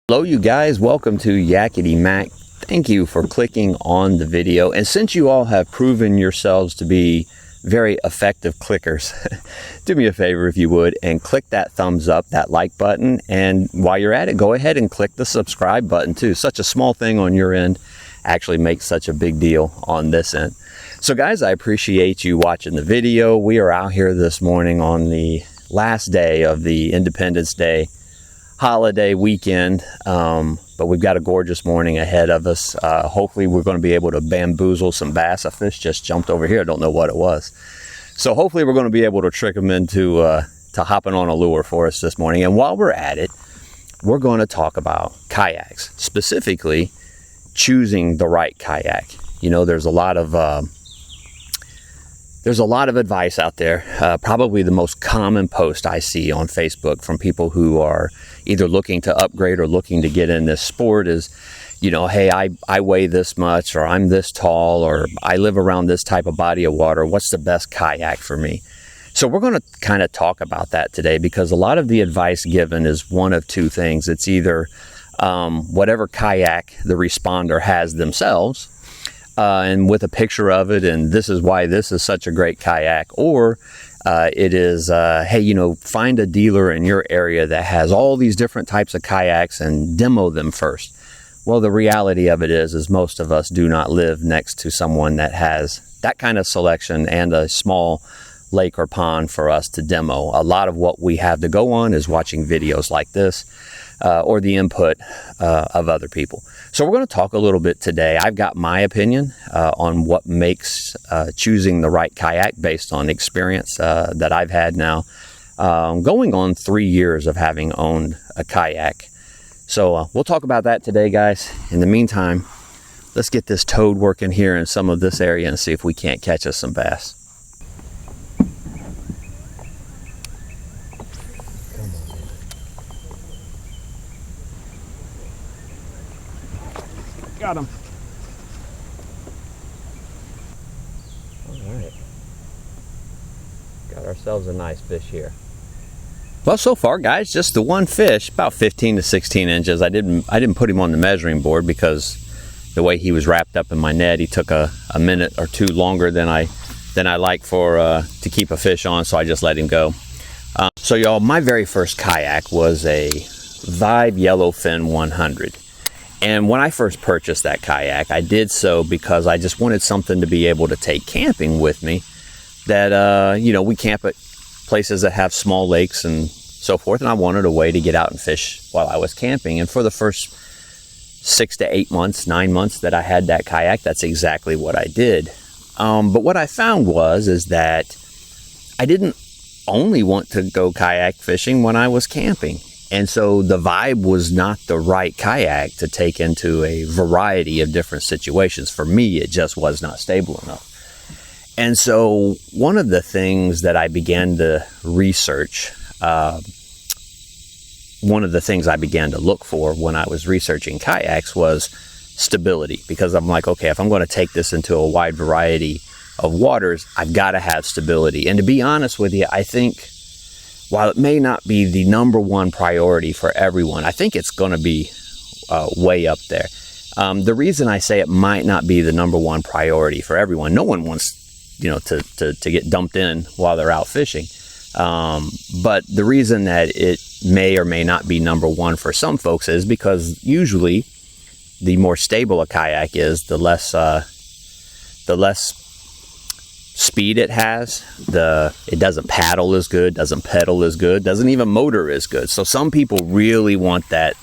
Hello you guys, welcome to Yakety Mac. Thank you for clicking on the video, and since you all have proven yourselves to be very effective clickers, do me a favor if you would and click that thumbs up, that like button, and while you're at it, go ahead and click the subscribe button too. Such a small thing on your end actually makes such a big deal on this end. So guys, I appreciate you watching the video. We are out here this morning on the last day of the Independence Day holiday weekend, but we've got a gorgeous morning ahead of us. Hopefully we're going to be able to bamboozle some bass. A fish just jumped over here. I don't know what it was. So hopefully we're going to be able to trick them into to hopping on a lure for us this morning. And while we're at it, we're going to talk about kayaks, specifically choosing the right kayak. You know, there's a lot of advice out there. Probably the most common post I see on Facebook from people who are either looking to upgrade or looking to get in this sport is, you know, hey, I weigh this much, or I'm this tall, or I live around this type of body of water. What's the best kayak for me? So we're going to kind of talk about that today, because a lot of the advice given is one of two things. It's either whatever kayak the responder has themselves, and with a picture of it, and this is why this is such a great kayak, or it is, hey, you know, find a dealer in your area that has all these different types of kayaks and demo them first. Well, the reality of it is most of us do not live next to someone that has that kind of selection and a small lake or pond for us to demo. A lot of what we have to go on is watching videos like this, or the input of other people. So we're going to talk a little bit today. I've got my opinion on what makes choosing the right kayak based on experience that I've had now, going on 3 years of having owned a kayak. So we'll talk about that today, guys. In the meantime, let's get this toad working here in some of this area and see if we can't catch us some bass. Got him. All right. Got ourselves a nice fish here. Well, so far, guys, just the one fish, about 15 to 16 inches. I didn't put him on the measuring board because the way he was wrapped up in my net, he took a minute or two longer than I like for to keep a fish on, so I just let him go. So y'all, my very first kayak was a Vibe Yellowfin 100. And when I first purchased that kayak, I did so because I just wanted something to be able to take camping with me. That, you know, we camp at places that have small lakes and so forth, and I wanted a way to get out and fish while I was camping. And for the first 6 to 8 months, 9 months that I had that kayak, that's exactly what I did. But what I found is that I didn't only want to go kayak fishing when I was camping. And so the Vibe was not the right kayak to take into a variety of different situations. For me, it just was not stable enough. And so one of the things that I began to research, one of the things I began to look for when I was researching kayaks was stability. Because I'm like, okay, if I'm going to take this into a wide variety of waters, I've got to have stability. And to be honest with you, I think, while it may not be the number one priority for everyone, I think it's going to be way up there. The reason I say it might not be the number one priority for everyone, no one wants, you know, to get dumped in while they're out fishing. But the reason that it may or may not be number one for some folks is because usually the more stable a kayak is, the less speed it has, it doesn't paddle as good, doesn't pedal as good, doesn't even motor as good. So some people really want that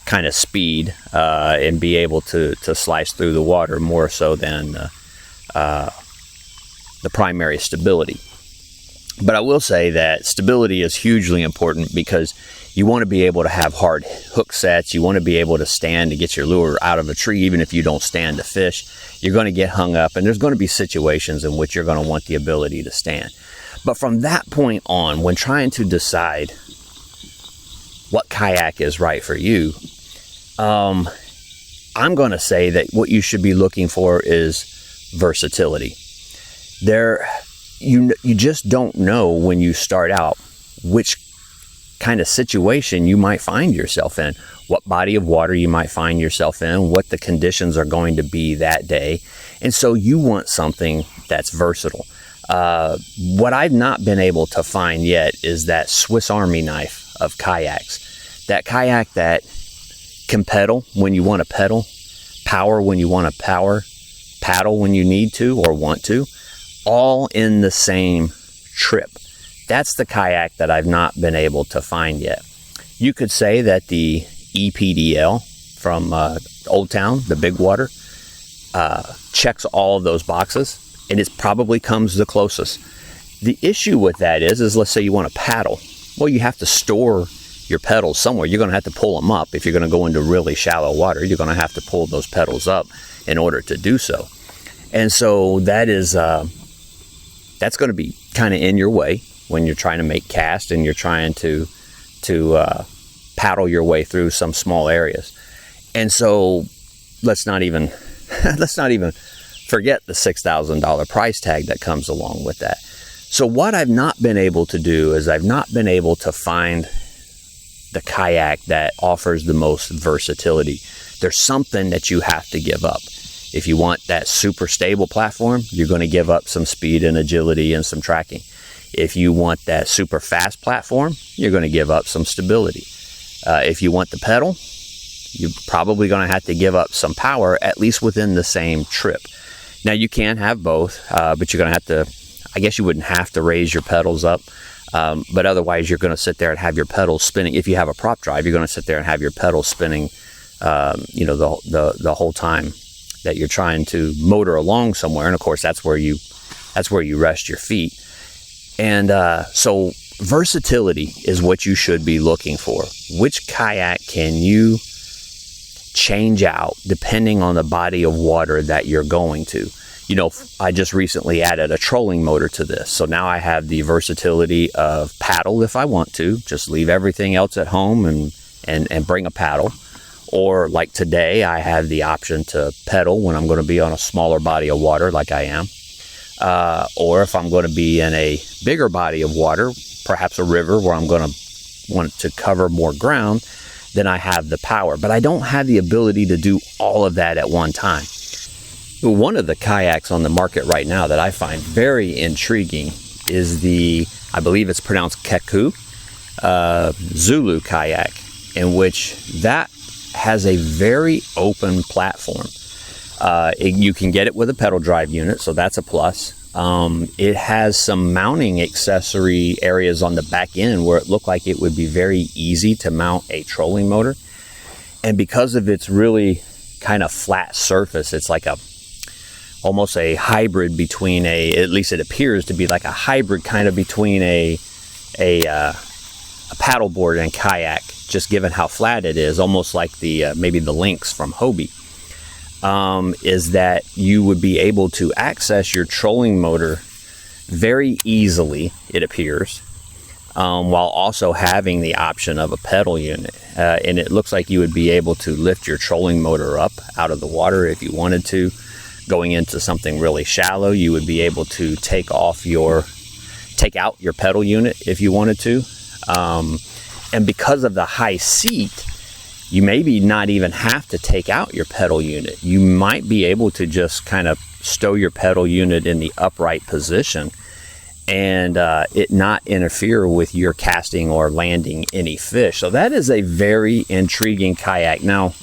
kind of speed and be able to slice through the water more so than the primary stability. But I will say that stability is hugely important because you want to be able to have hard hook sets. You want to be able to stand to get your lure out of a tree, even if you don't stand to fish. You're going to get hung up, and there's going to be situations in which you're going to want the ability to stand. But from that point on, when trying to decide what kayak is right for you, I'm going to say that what you should be looking for is versatility. You just don't know when you start out which kind of situation you might find yourself in, what body of water you might find yourself in, what the conditions are going to be that day. And so you want something that's versatile. What I've not been able to find yet is that Swiss Army knife of kayaks. That kayak that can pedal when you want to pedal, power when you want to power, paddle when you need to or want to, all in the same trip. That's the kayak that I've not been able to find yet. You could say that the EPDL from Old Town, the Big Water, checks all of those boxes, and it probably comes the closest. The issue with that is let's say you want to paddle. Well, you have to store your pedals somewhere. You're going to have to pull them up. If you're going to go into really shallow water, you're going to have to pull those pedals up in order to do so. And so that is that's going to be kind of in your way when you're trying to make cast and you're trying to paddle your way through some small areas. And so let's not even forget the $6,000 price tag that comes along with that. So what I've not been able to do is I've not been able to find the kayak that offers the most versatility. There's something that you have to give up. If you want that super stable platform, you're going to give up some speed and agility and some tracking. If you want that super fast platform, you're going to give up some stability. If you want the pedal, you're probably going to have to give up some power, at least within the same trip. Now, you can have both, but you're going to have to, I guess you wouldn't have to raise your pedals up, but otherwise you're going to sit there and have your pedals spinning. If you have a prop drive, you're going to sit there and have your pedals spinning, the whole time that you're trying to motor along somewhere. And of course, that's where you rest your feet. And so versatility is what you should be looking for. Which kayak can you change out depending on the body of water that you're going to? You know, I just recently added a trolling motor to this. So now I have the versatility of paddle if I want to, just leave everything else at home and bring a paddle. Or like today, I have the option to pedal when I'm going to be on a smaller body of water like I am. Or if I'm going to be in a bigger body of water, perhaps a river where I'm going to want to cover more ground, then I have the power. But I don't have the ability to do all of that at one time. One of the kayaks on the market right now that I find very intriguing is the, I believe it's pronounced Kayak, Zulu kayak, in which that has a very open platform. You can get it with a pedal drive unit, so that's a plus. It has some mounting accessory areas on the back end where it looked like it would be very easy to mount a trolling motor. And because of its really kind of flat surface, it's like almost a hybrid between at least it appears to be like a hybrid kind of between a paddleboard and kayak, just given how flat it is, almost like maybe the Lynx from Hobie. Is that you would be able to access your trolling motor very easily, it appears, while also having the option of a pedal unit. And it looks like you would be able to lift your trolling motor up out of the water if you wanted to. Going into something really shallow, you would be able to take out your pedal unit if you wanted to. And because of the high seat, you maybe not even have to take out your pedal unit. You might be able to just kind of stow your pedal unit in the upright position and it not interfere with your casting or landing any fish. So that is a very intriguing kayak. Now,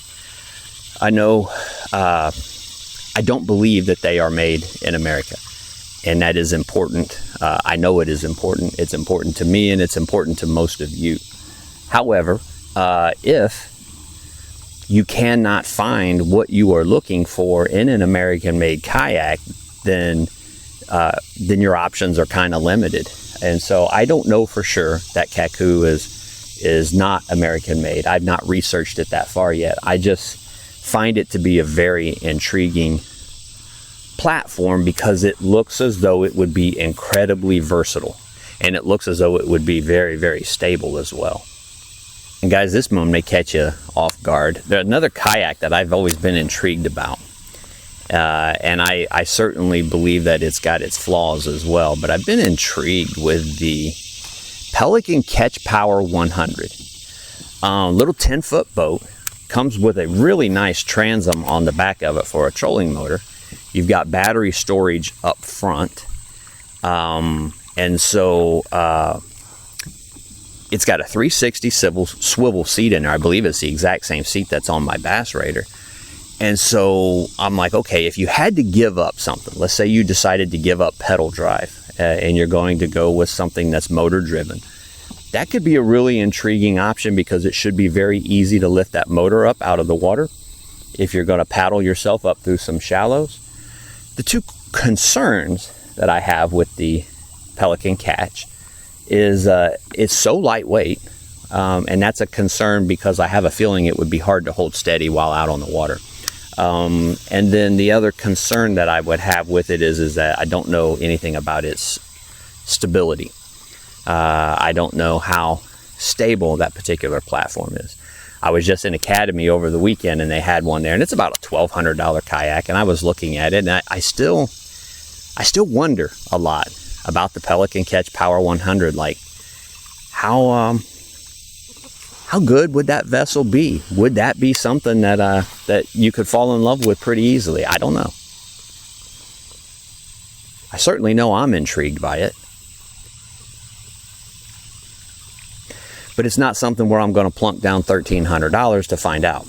I know I don't believe that they are made in America, and that is important. I know it is important. It's important to me, and it's important to most of you. However, if you cannot find what you are looking for in an American-made kayak, then your options are kind of limited. And so I don't know for sure that Kayak is not American-made. I've not researched it that far yet. I just find it to be a very intriguing platform because it looks as though it would be incredibly versatile, and it looks as though it would be very, very stable as well. And guys, this one may catch you off guard. There's another kayak that I've always been intrigued about, and I certainly believe that it's got its flaws as well, but I've been intrigued with the Pelican Catch Power 100. Little 10-foot boat. Comes with a really nice transom on the back of it for a trolling motor. You've got battery storage up front. And so it's got a 360 swivel seat in there. I believe it's the exact same seat that's on my Bass Raider. And so I'm like, okay, if you had to give up something, let's say you decided to give up pedal drive and you're going to go with something that's motor driven, that could be a really intriguing option because it should be very easy to lift that motor up out of the water if you're going to paddle yourself up through some shallows. The two concerns that I have with the Pelican Catch is it's so lightweight, and that's a concern because I have a feeling it would be hard to hold steady while out on the water. And then the other concern that I would have with it is that I don't know anything about its stability. I don't know how stable that particular platform is. I was just in Academy over the weekend and they had one there, and it's about a $1,200 kayak, and I was looking at it, and I still wonder a lot about the Pelican Catch Power 100. Like, how good would that vessel be? Would that be something that you could fall in love with pretty easily? I don't know. I certainly know I'm intrigued by it. But it's not something where I'm going to plunk down $1,300 to find out.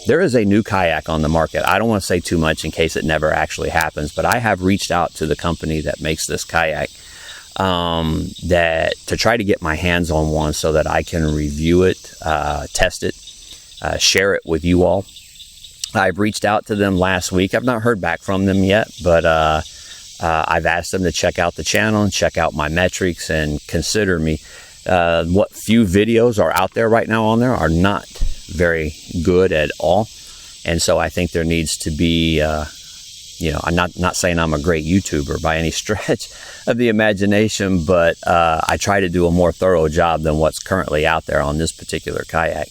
There is a new kayak on the market. I don't want to say too much in case it never actually happens, but I have reached out to the company that makes this kayak to try to get my hands on one so that I can review it, test it, share it with you all. I've reached out to them last week. I've not heard back from them yet, but I've asked them to check out the channel and check out my metrics and consider me. What few videos are out there right now on there are not very good at all, and so I think there needs to be I'm not saying I'm a great YouTuber by any stretch of the imagination, but I try to do a more thorough job than what's currently out there on this particular kayak.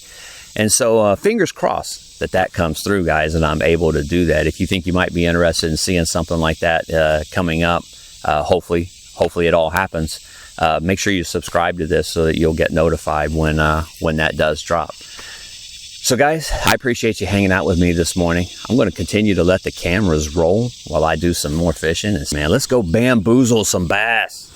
And so fingers crossed that comes through, guys, and I'm able to do that. If you think you might be interested in seeing something like that coming up, hopefully it all happens. Make sure you subscribe to this so that you'll get notified when that does drop. So guys, I appreciate you hanging out with me this morning. I'm going to continue to let the cameras roll while I do some more fishing. Man, let's go bamboozle some bass.